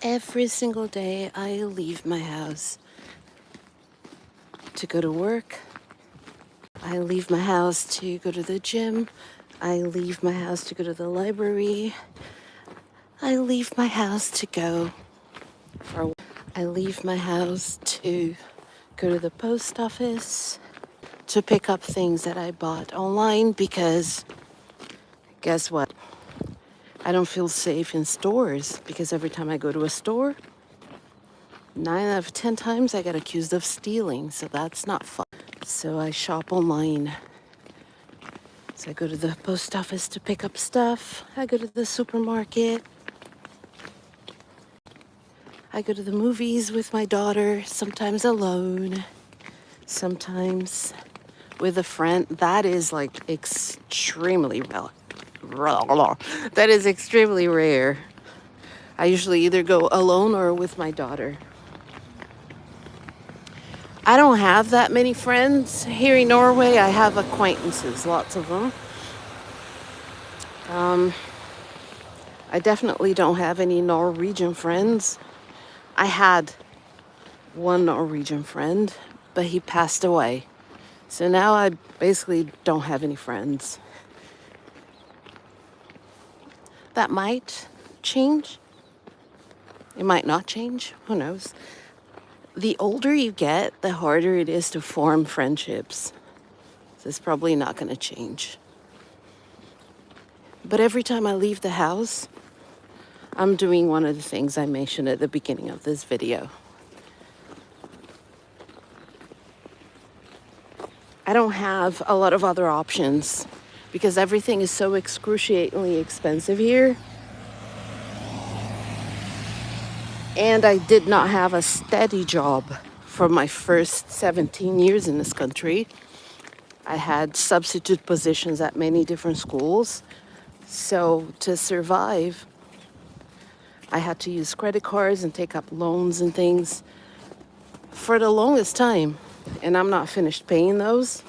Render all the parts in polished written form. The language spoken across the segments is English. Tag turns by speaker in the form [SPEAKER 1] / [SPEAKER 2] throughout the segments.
[SPEAKER 1] Every single day I leave my house to go to work. I leave my house to go to the gym. I leave my house to go to the library. I leave my house to go for I leave my house to go to the post office to pick up things that I bought online because guess what? I don't feel safe in stores because every time I go to a store, 9 out of 10 times I get accused of stealing, so that's not fun. So I shop online. So I go to the post office to pick up stuff. I go to the supermarket. I go to the movies with my daughter, sometimes alone, sometimes with a friend. That is like extremely that is extremely rare. I usually either go alone or with my daughter. I don't have that many friends here in Norway. I have acquaintances, lots of them. I definitely don't have any Norwegian friends. I had one Norwegian friend, but he passed away. So now I basically don't have any friends. That might change. It might not change. Who knows? The older you get, the harder it is to form friendships. So it's probably not going to change. But every time I leave the house, I'm doing one of the things I mentioned at the beginning of this video. I don't have a lot of other options because everything is so excruciatingly expensive here. And I did not have a steady job for my first 17 years in this country. I had substitute positions at many different schools. So to survive, I had to use credit cards and take up loans and things for the longest time. And I'm not finished paying those.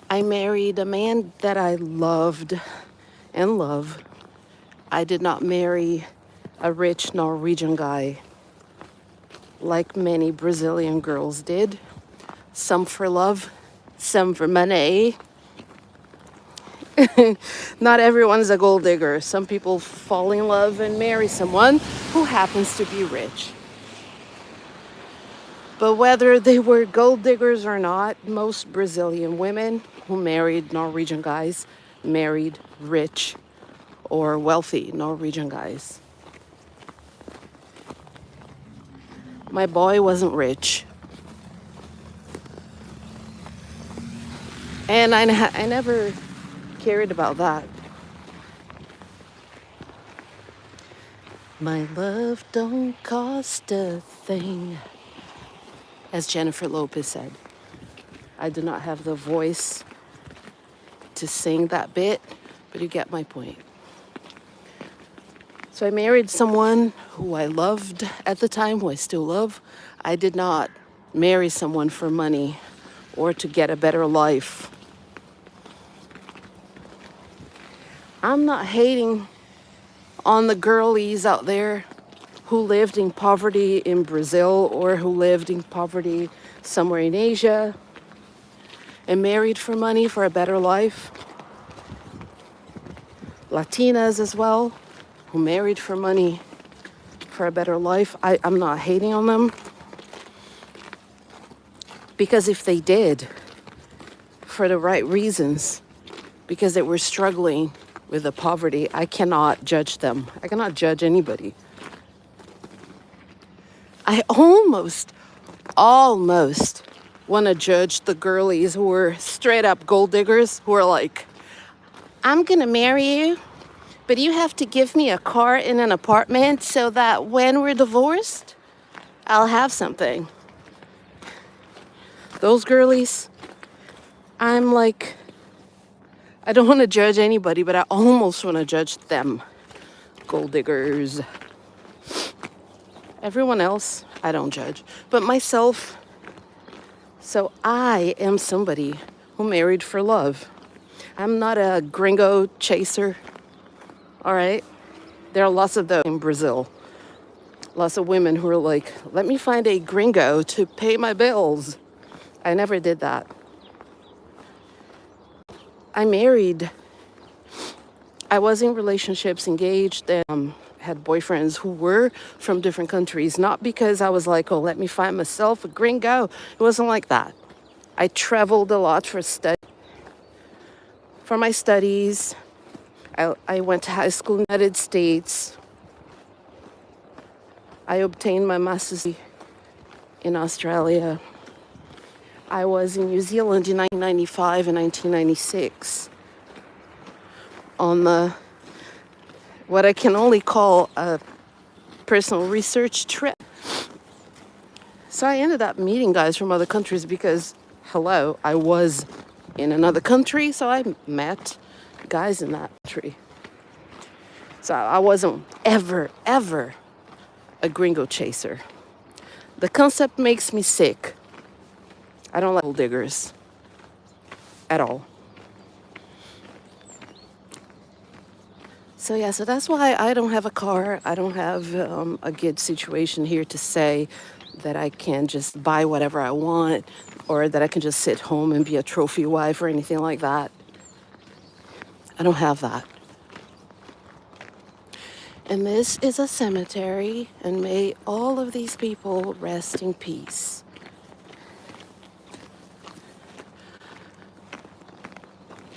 [SPEAKER 1] I married a man that I loved and love. I did not marry a rich Norwegian guy like many Brazilian girls did. Some for love, some for money. Not everyone's a gold digger. Some people fall in love and marry someone who happens to be rich. But whether they were gold diggers or not, most Brazilian women who married Norwegian guys married rich or wealthy Norwegian guys. My boy wasn't rich. And I never cared about that. My love don't cost a thing, as Jennifer Lopez said. I do not have the voice to sing that bit, but you get my point. So I married someone who I loved at the time, who I still love. I did not marry someone for money or to get a better life. I'm not hating on the girlies out there who lived in poverty in Brazil or who lived in poverty somewhere in Asia and married for money for a better life. Latinas as well, who married for money for a better life. I'm not hating on them. Because if they did, for the right reasons, because they were struggling with the poverty, I cannot judge them. I cannot judge anybody. I almost want to judge the girlies who were straight up gold diggers, who are like, I'm going to marry you, but you have to give me a car and an apartment so that when we're divorced, I'll have something. Those girlies, I'm like, I don't want to judge anybody, but I almost want to judge them. Gold diggers. Everyone else, I don't judge. But myself, so I am somebody who married for love. I'm not a gringo chaser, all right? There are lots of those in Brazil. Lots of women who are like, let me find a gringo to pay my bills. I never did that. I married. I was in relationships, engaged, and had boyfriends who were from different countries. Not because I was like, oh, let me find myself a gringo. It wasn't like that. I traveled a lot for my studies. I went to high school in the United States. I obtained my master's in Australia. I was in New Zealand in 1995 and 1996 on what I can only call a personal research trip. So I ended up meeting guys from other countries because, hello, I was in another country, so I met guys in that country. So I wasn't ever a gringo chaser. The concept makes me sick. I don't like gold diggers at all. So yeah, so that's why I don't have a car. I don't have a good situation here to say that I can just buy whatever I want or that I can just sit home and be a trophy wife or anything like that. I don't have that. And this is a cemetery, and may all of these people rest in peace.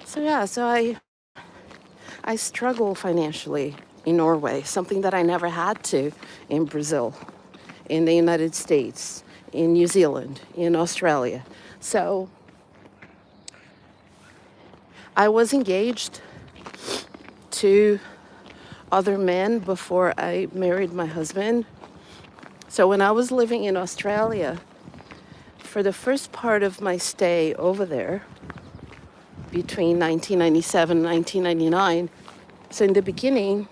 [SPEAKER 1] So yeah, so I struggle financially in Norway, something that I never had to in Brazil, in the United States, in New Zealand, in Australia. So I was engaged to other men before I married my husband. So when I was living in Australia, for the first part of my stay over there, between 1997 and 1999, so in the beginning,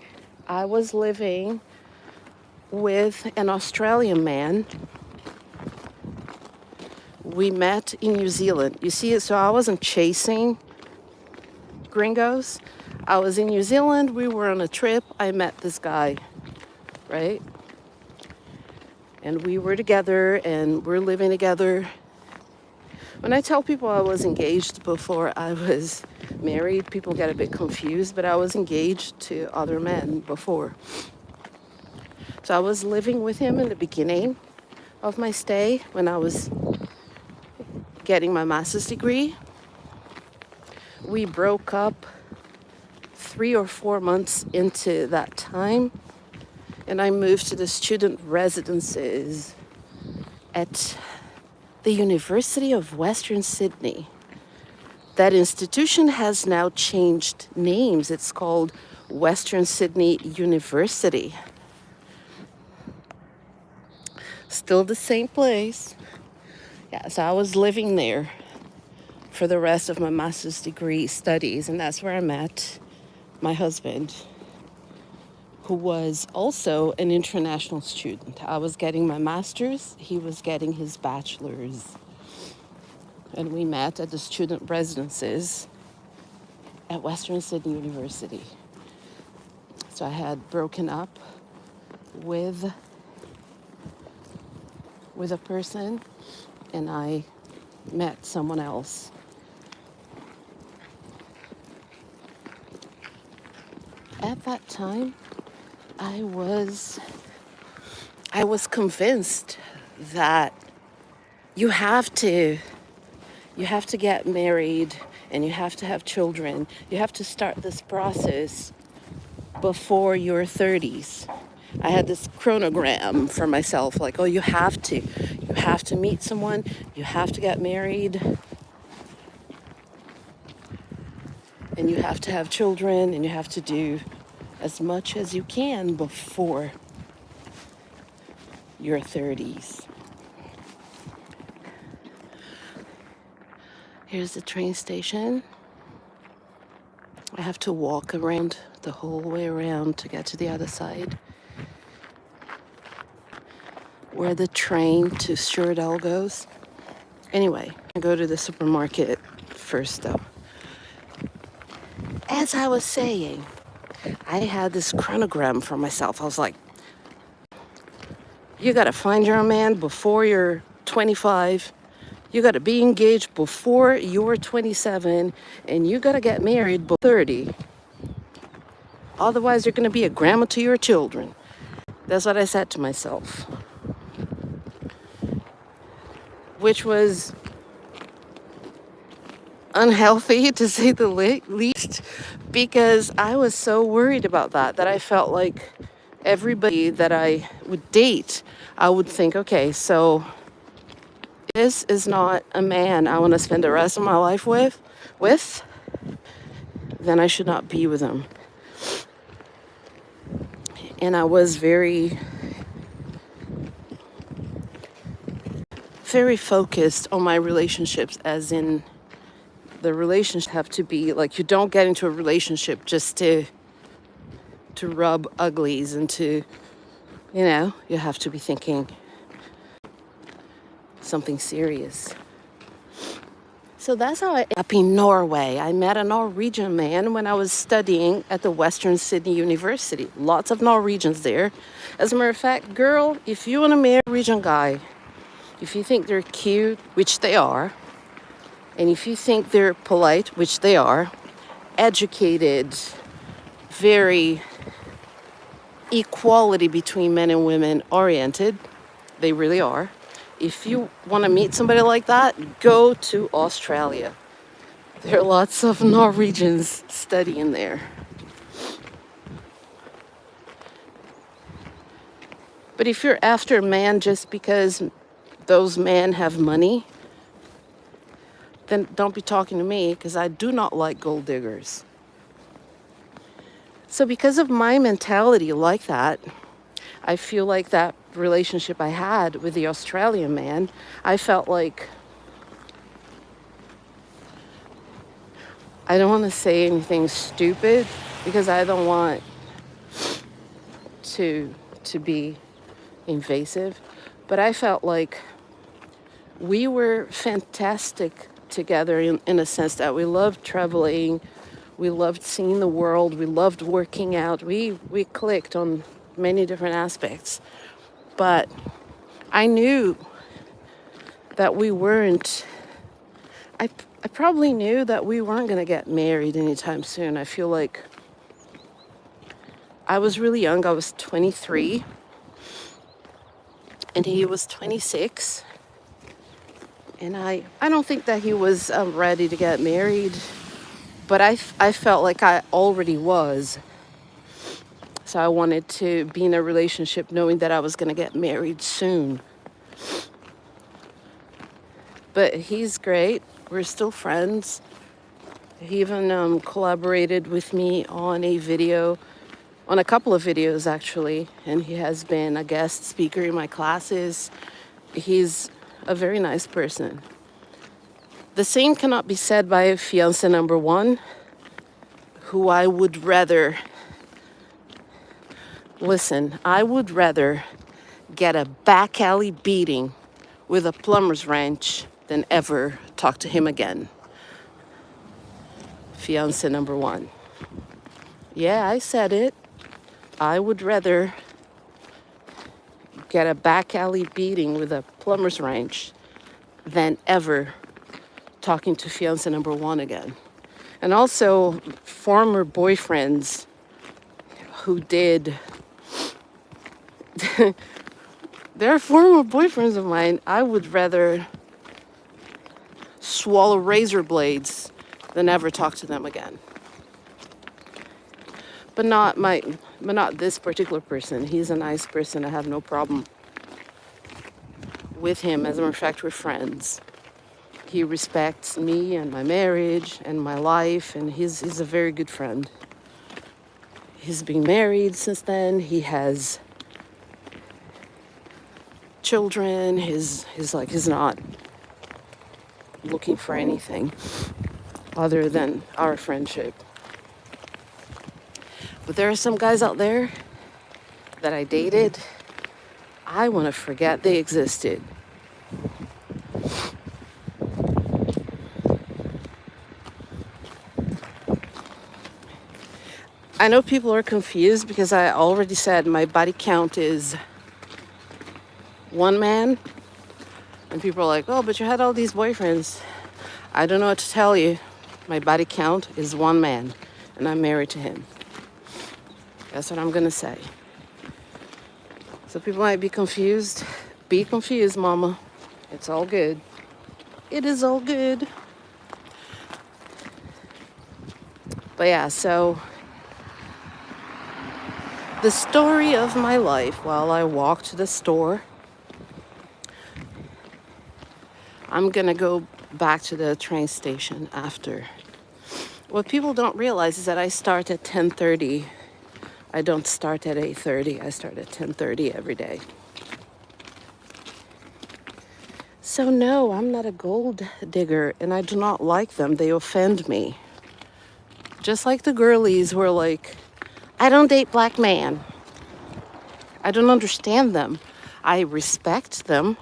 [SPEAKER 1] I was living with an Australian man. We met in New Zealand. You see, so I wasn't chasing gringos. I was in New Zealand, we were on a trip, I met this guy, right? And we were together and we're living together. When I tell people I was engaged before I was married, people get a bit confused, but I was engaged to other men before. So I was living with him in the beginning of my stay when I was getting my master's degree. We broke up 3 or 4 months into that time, and I moved to the student residences at the University of Western Sydney. That institution has now changed names. It's called Western Sydney University. Still the same place. Yeah, so I was living there for the rest of my master's degree studies, and that's where I met my husband, who was also an international student. I was getting my master's, he was getting his bachelor's. And we met at the student residences at Western Sydney University. So I had broken up with a person, and I met someone else. At that time, I was convinced that you have to get married and you have to have children. You have to start this process before your 30s. I had this chronogram for myself, like, oh, you have to meet someone, you have to get married, and you have to have children, and you have to do as much as you can before your 30s. Here's the train station. I have to walk around the whole way around to get to the other side, where the train to Stjørdal goes. Anyway, I go to the supermarket first, though. As I was saying, I had this chronogram for myself. I was like, you got to find your man before you're 25. You got to be engaged before you're 27. And you got to get married before 30. Otherwise, you're going to be a grandma to your children. That's what I said to myself. Which was unhealthy, to say the least, because I was so worried about that I felt like everybody that I would date, I would think, okay, so this is not a man I want to spend the rest of my life with, then I should not be with him. And I was very, very focused on my relationships, as in the relationships have to be like, you don't get into a relationship just to rub uglies and to, you have to be thinking something serious. So that's how I ended up in Norway. I met a Norwegian man when I was studying at the Western Sydney University. Lots of Norwegians there. As a matter of fact, girl, if you want to marry a Norwegian guy, if you think they're cute, which they are, and if you think they're polite, which they are, educated, very equality between men and women oriented, they really are. If you want to meet somebody like that, go to Australia. There are lots of Norwegians studying there. But if you're after a man just because those men have money, then don't be talking to me, because I do not like gold diggers. So because of my mentality like that, I feel like that relationship I had with the Australian man, I felt like, I don't want to say anything stupid because I don't want to be invasive, but I felt like we were fantastic together in a sense that we loved traveling, we loved seeing the world, we loved working out, we clicked on many different aspects. But I knew that we weren't, I probably knew that we weren't going to get married anytime soon. I feel like I was really young. I was 23 and he was 26. And I don't think that he was ready to get married, but I felt like I already was. So I wanted to be in a relationship knowing that I was going to get married soon. But he's great. We're still friends. He even collaborated with me on a couple of videos actually. And he has been a guest speaker in my classes. He's a very nice person. The same cannot be said by fiancé number one, who I would rather... Listen, I would rather get a back alley beating with a plumber's wrench than ever talk to him again. Fiancé number one. Yeah, I said it. I would rather get a back alley beating with a plumber's wrench than ever talking to fiancé number one again. And also former boyfriends who did... They're former boyfriends of mine. I would rather swallow razor blades than ever talk to them again. But not this particular person. He's a nice person. I have no problem with him. As a matter of fact, we're friends. He respects me and my marriage and my life, and he's a very good friend. He's been married since then. He has children. He's not looking for anything other than our friendship. But there are some guys out there that I dated. I want to forget they existed. I know people are confused because I already said my body count is one man. And people are like, oh, but you had all these boyfriends. I don't know what to tell you. My body count is one man, and I'm married to him. That's what I'm going to say. So people might be confused. Be confused, mama. It's all good. It is all good. But yeah, so the story of my life while I walk to the store. I'm going to go back to the train station after. What people don't realize is that I start at 10:30. I don't start at 8:30. I start at 10:30 every day. So no, I'm not a gold digger, and I do not like them. They offend me. Just like the girlies who are like, I don't date black men. I don't understand them. I respect them.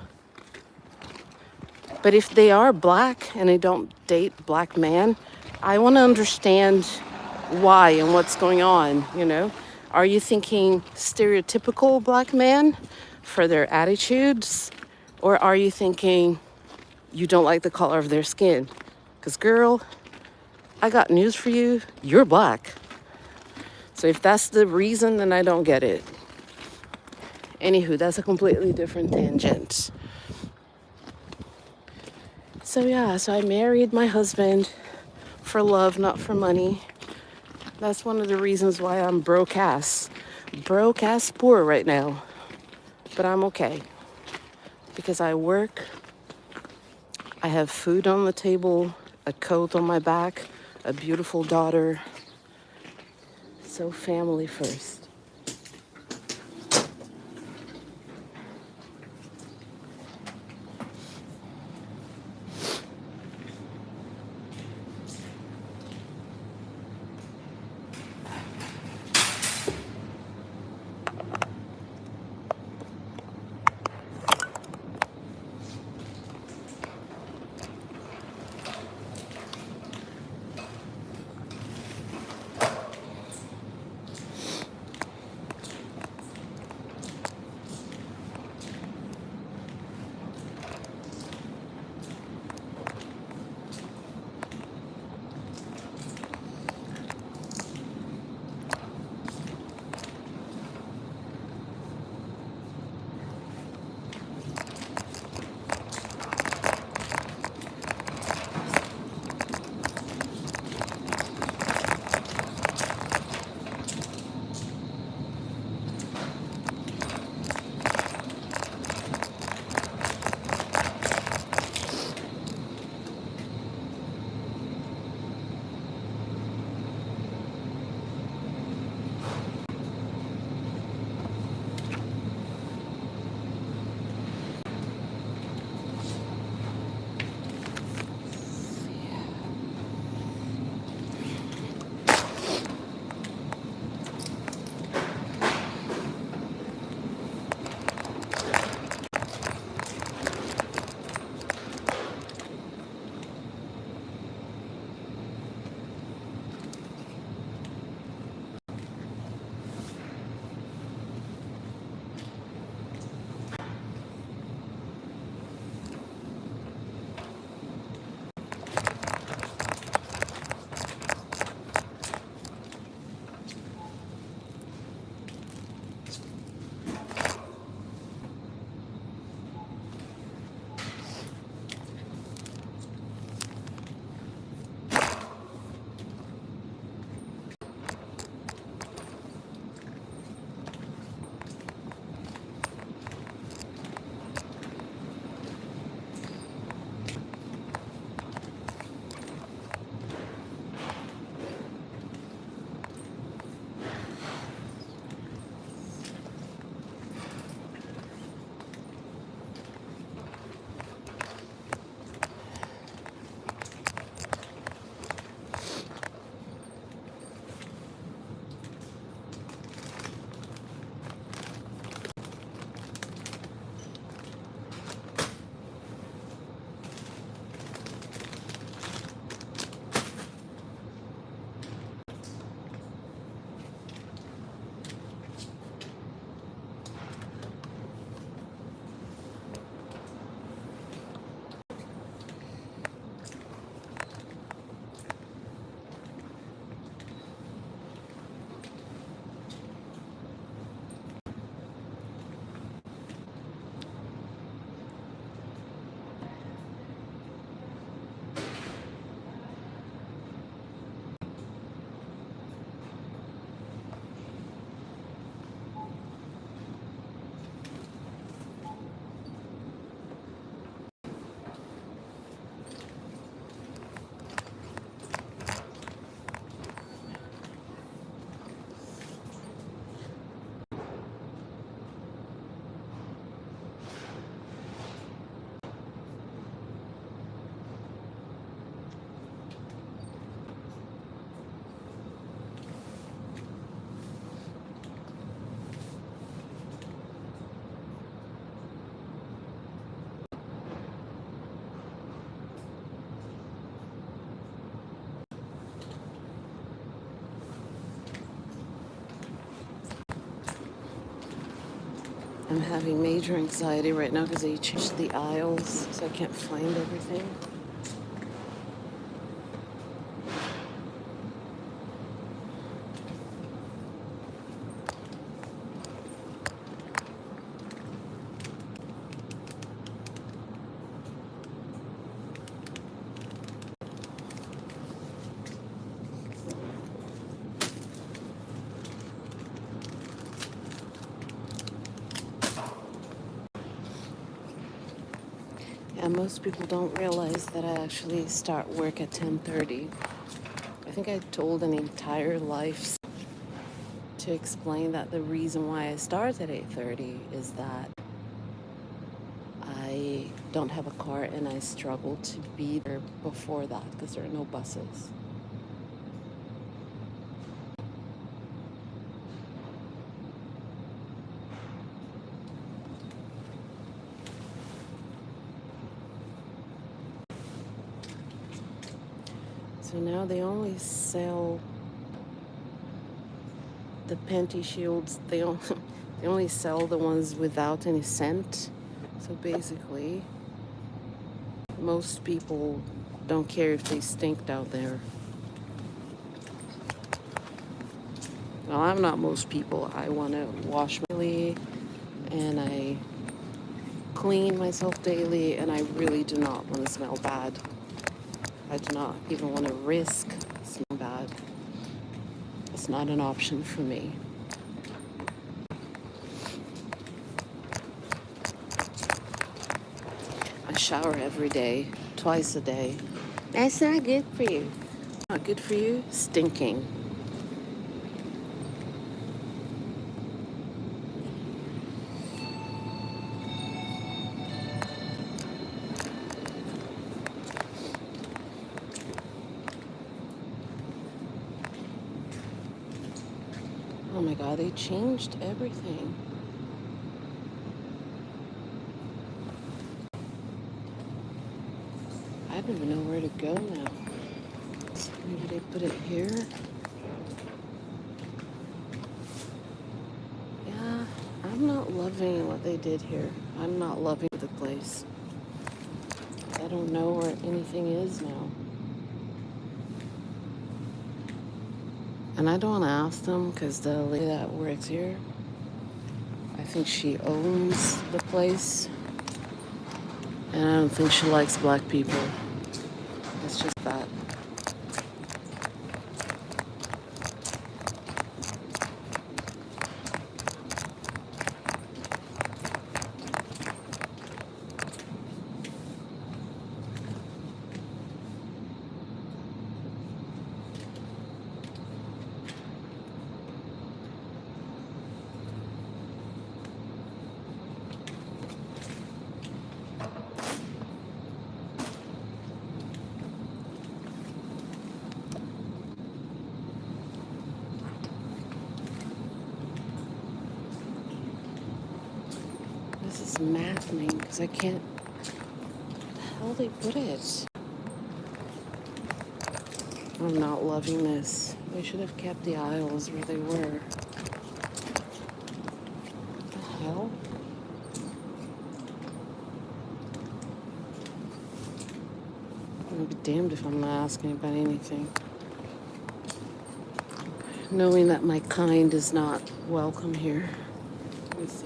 [SPEAKER 1] But if they are black and they don't date black men, I want to understand why and what's going on, you know? Are you thinking stereotypical black men for their attitudes? Or are you thinking you don't like the color of their skin? Because, girl, I got news for you. You're black. So if that's the reason, then I don't get it. Anywho, that's a completely different tangent. So yeah, so I married my husband for love, not for money. That's one of the reasons why I'm broke ass poor right now. But I'm okay because I work, I have food on the table, a coat on my back, a beautiful daughter. So family first. I'm having major anxiety right now because they changed the aisles, so I can't find everything. And most people don't realize that I actually start work at 10:30. I think I told an entire life to explain that the reason why I start at 8:30 is that I don't have a car and I struggle to be there before that because there are no buses. So now they only sell the panty shields. They only sell the ones without any scent. So basically, most people don't care if they stink out there. Well, I'm not most people. I want to wash my daily, and I clean myself daily, and I really do not want to smell bad. I do not even want to risk smelling bad. It's not an option for me. I shower every day, twice a day. That's not good for you. Not good for you? Stinking. Oh my God, they changed everything. I don't even know where to go now. Maybe they put it here. Yeah, I'm not loving what they did here. I'm not loving the place. I don't know where anything is now. And I don't want to ask them because the lady that works here, I think she owns the place. And I don't think she likes black people. It's just that. This is maddening because I can't. Where the hell they put it? I'm not loving this. They should have kept the aisles where they were. What the hell? I'm gonna be damned if I'm not asking about anything. Knowing that my kind is not welcome here. Let me see.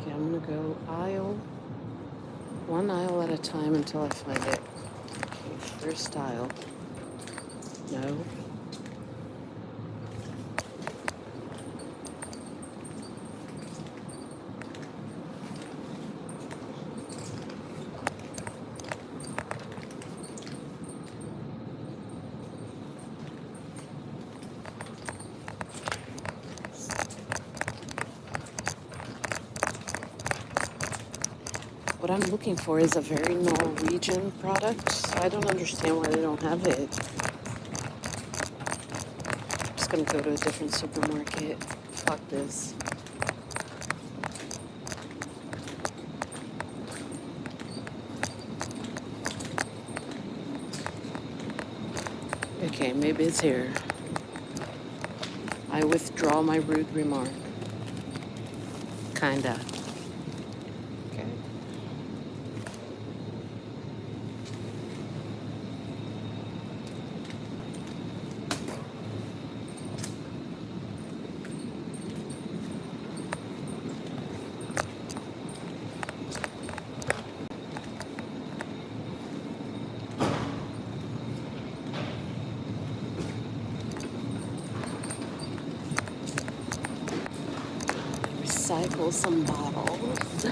[SPEAKER 1] Okay, I'm gonna go aisle. One aisle at a time until I find it. Okay, first aisle. No. What I'm looking for is a very Norwegian product. So I don't understand why they don't have it. I'm just gonna go to a different supermarket. Fuck this. Okay, maybe it's here. I withdraw my rude remark. kinda. Okay. Recycle some bottles.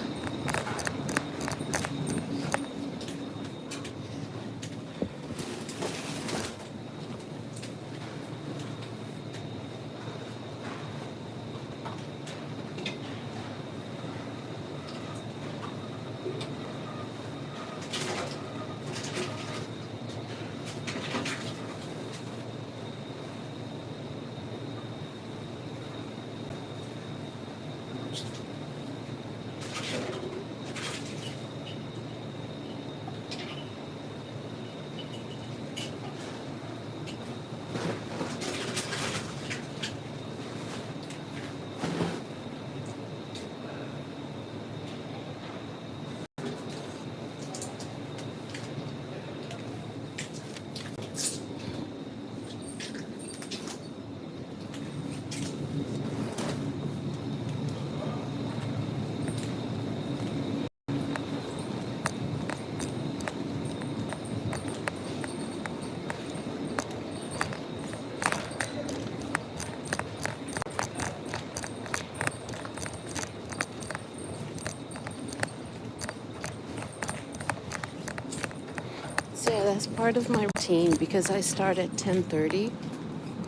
[SPEAKER 1] So yeah, that's part of my routine because I start at 10:30.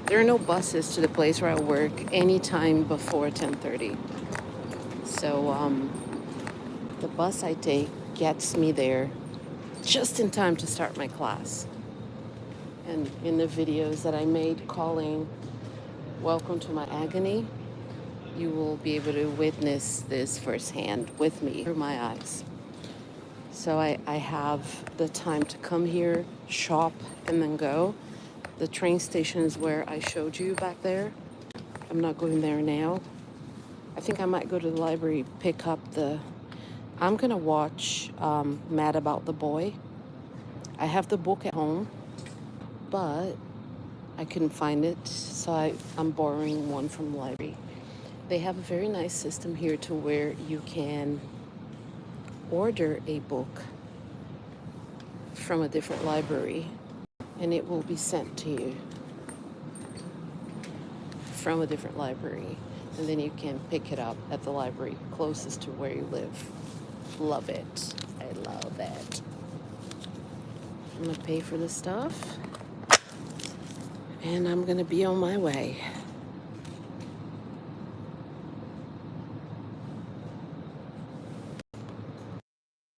[SPEAKER 1] There are no buses to the place where I work anytime before 10:30. So the bus I take gets me there just in time to start my class. And in the videos that I made calling Welcome to My Agony, you will be able to witness this firsthand with me through my eyes. So I have the time to come here, shop, and then go. The train station is where I showed you back there. I'm not going there now. I think I might go to the library, pick up I'm going to watch Mad About the Boy. I have the book at home, but I couldn't find it, so I'm borrowing one from the library. They have a very nice system here to where you can order a book from a different library and it will be sent to you from a different library, and then you can pick it up at the library closest to where you live. Love it. I love it. I'm gonna pay for the stuff and I'm gonna be on my way.